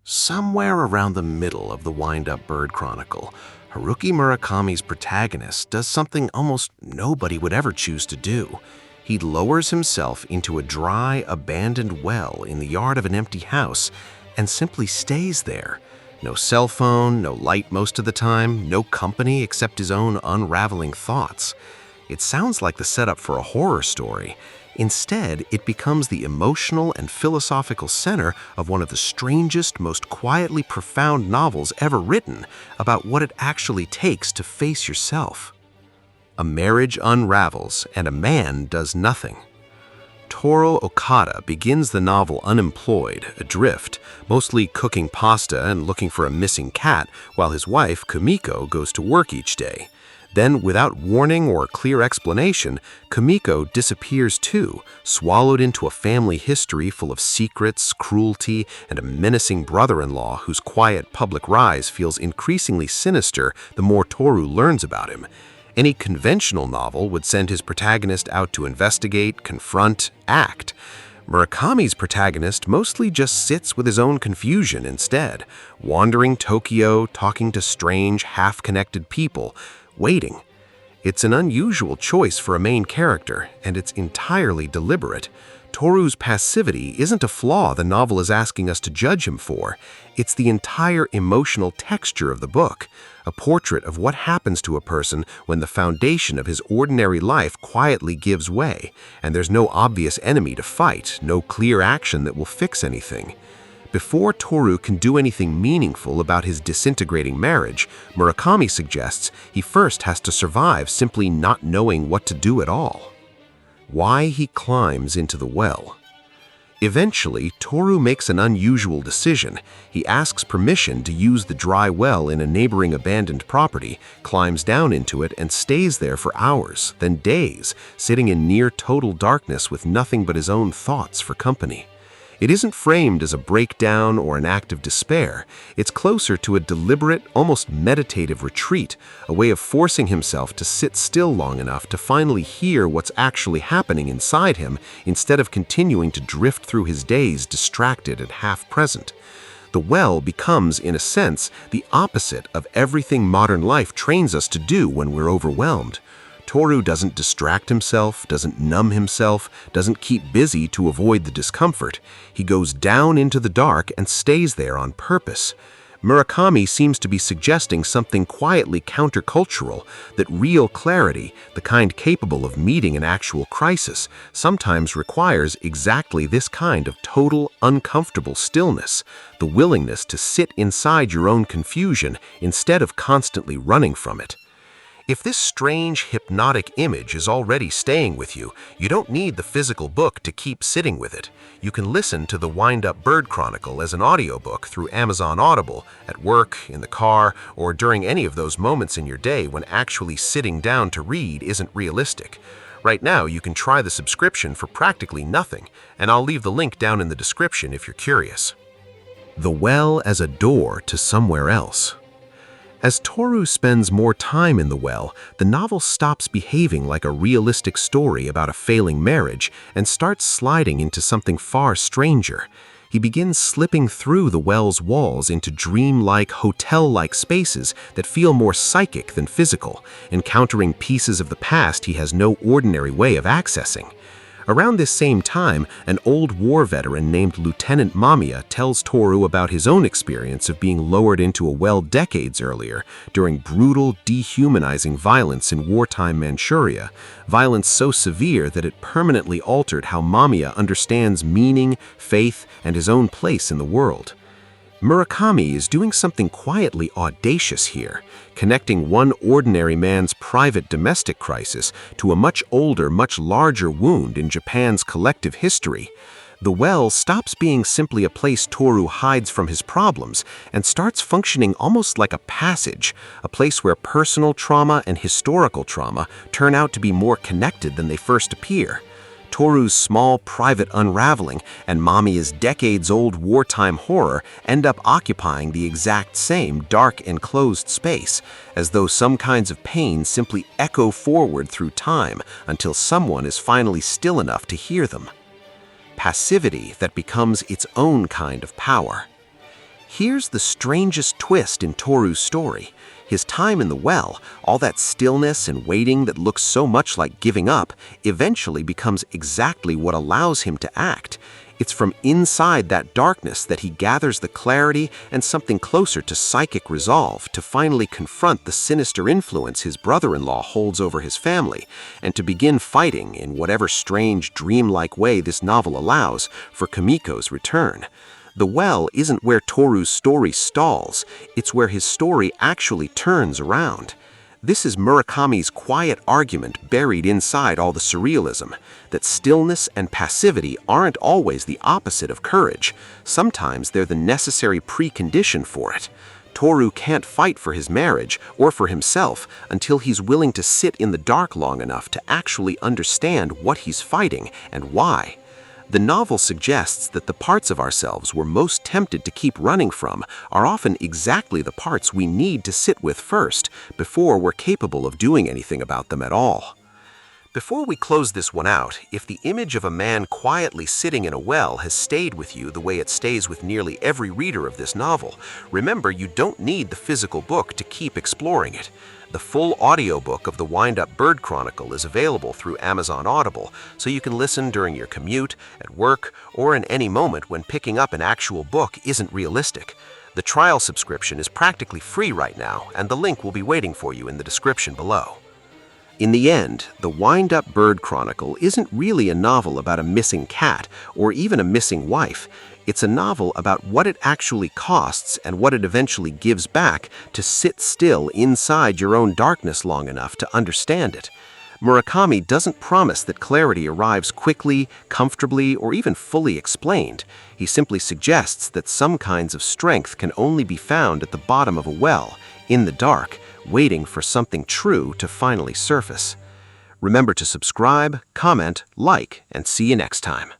Somewhere around the middle of the Wind-Up Bird Chronicle, Haruki Murakami's protagonist does something almost nobody would ever choose to do. He lowers himself into a dry, abandoned well in the yard of an empty house and simply stays there. No cell phone, no light most of the time, no company except his own unraveling thoughts. It sounds like the setup for a horror story. Instead, it becomes the emotional and philosophical center of one of the strangest, most quietly profound novels ever written about what it actually takes to face yourself. A marriage unravels and a man does nothing. Toru Okada begins the novel unemployed, adrift, mostly cooking pasta and looking for a missing cat while his wife, Kumiko, goes to work each day. Then, without warning or clear explanation, Kumiko disappears too, swallowed into a family history full of secrets, cruelty, and a menacing brother-in-law whose quiet public rise feels increasingly sinister the more Toru learns about him. Any conventional novel would send his protagonist out to investigate, confront, act. Murakami's protagonist mostly just sits with his own confusion instead, wandering Tokyo, talking to strange, half-connected people, waiting. It's an unusual choice for a main character, and it's entirely deliberate. Toru's passivity isn't a flaw the novel is asking us to judge him for. It's the entire emotional texture of the book, a portrait of what happens to a person when the foundation of his ordinary life quietly gives way, and there's no obvious enemy to fight, no clear action that will fix anything. Before Toru can do anything meaningful about his disintegrating marriage, Murakami suggests he first has to survive simply not knowing what to do at all. Why he climbs into the well. Eventually, Toru makes an unusual decision. He asks permission to use the dry well in a neighboring abandoned property, climbs down into it, and stays there for hours, then days, sitting in near total darkness with nothing but his own thoughts for company. It isn't framed as a breakdown or an act of despair. It's closer to a deliberate, almost meditative retreat, a way of forcing himself to sit still long enough to finally hear what's actually happening inside him instead of continuing to drift through his days distracted and half-present. The well becomes, in a sense, the opposite of everything modern life trains us to do when we're overwhelmed. Toru doesn't distract himself, doesn't numb himself, doesn't keep busy to avoid the discomfort. He goes down into the dark and stays there on purpose. Murakami seems to be suggesting something quietly countercultural, that real clarity, the kind capable of meeting an actual crisis, sometimes requires exactly this kind of total, uncomfortable stillness, the willingness to sit inside your own confusion instead of constantly running from it. If this strange, hypnotic image is already staying with you, you don't need the physical book to keep sitting with it. You can listen to the Wind-Up Bird Chronicle as an audiobook through Amazon Audible, at work, in the car, or during any of those moments in your day when actually sitting down to read isn't realistic. Right now, you can try the subscription for practically nothing, and I'll leave the link down in the description if you're curious. The well as a door to somewhere else. As Toru spends more time in the well, the novel stops behaving like a realistic story about a failing marriage and starts sliding into something far stranger. He begins slipping through the well's walls into dream-like, hotel-like spaces that feel more psychic than physical, encountering pieces of the past he has no ordinary way of accessing. Around this same time, an old war veteran named Lieutenant Mamiya tells Toru about his own experience of being lowered into a well decades earlier during brutal, dehumanizing violence in wartime Manchuria, violence so severe that it permanently altered how Mamiya understands meaning, faith, and his own place in the world. Murakami is doing something quietly audacious here, connecting one ordinary man's private domestic crisis to a much older, much larger wound in Japan's collective history. The well stops being simply a place Toru hides from his problems and starts functioning almost like a passage, a place where personal trauma and historical trauma turn out to be more connected than they first appear. Toru's small private unraveling and Mamiya's decades-old wartime horror end up occupying the exact same dark enclosed space, as though some kinds of pain simply echo forward through time until someone is finally still enough to hear them. Passivity that becomes its own kind of power. Here's the strangest twist in Toru's story. His time in the well, all that stillness and waiting that looks so much like giving up, eventually becomes exactly what allows him to act. It's from inside that darkness that he gathers the clarity and something closer to psychic resolve to finally confront the sinister influence his brother-in-law holds over his family, and to begin fighting, in whatever strange, dreamlike way this novel allows, for Kimiko's return. The well isn't where Toru's story stalls, it's where his story actually turns around. This is Murakami's quiet argument buried inside all the surrealism, that stillness and passivity aren't always the opposite of courage. Sometimes they're the necessary precondition for it. Toru can't fight for his marriage or for himself until he's willing to sit in the dark long enough to actually understand what he's fighting and why. The novel suggests that the parts of ourselves we're most tempted to keep running from are often exactly the parts we need to sit with first, before we're capable of doing anything about them at all. Before we close this one out, if the image of a man quietly sitting in a well has stayed with you the way it stays with nearly every reader of this novel, remember you don't need the physical book to keep exploring it. The full audiobook of the Wind-Up Bird Chronicle is available through Amazon Audible, so you can listen during your commute, at work, or in any moment when picking up an actual book isn't realistic. The trial subscription is practically free right now, and the link will be waiting for you in the description below. In the end, the Wind-Up Bird Chronicle isn't really a novel about a missing cat or even a missing wife. It's a novel about what it actually costs and what it eventually gives back to sit still inside your own darkness long enough to understand it. Murakami doesn't promise that clarity arrives quickly, comfortably, or even fully explained. He simply suggests that some kinds of strength can only be found at the bottom of a well, in the dark, waiting for something true to finally surface. Remember to subscribe, comment, like, and see you next time.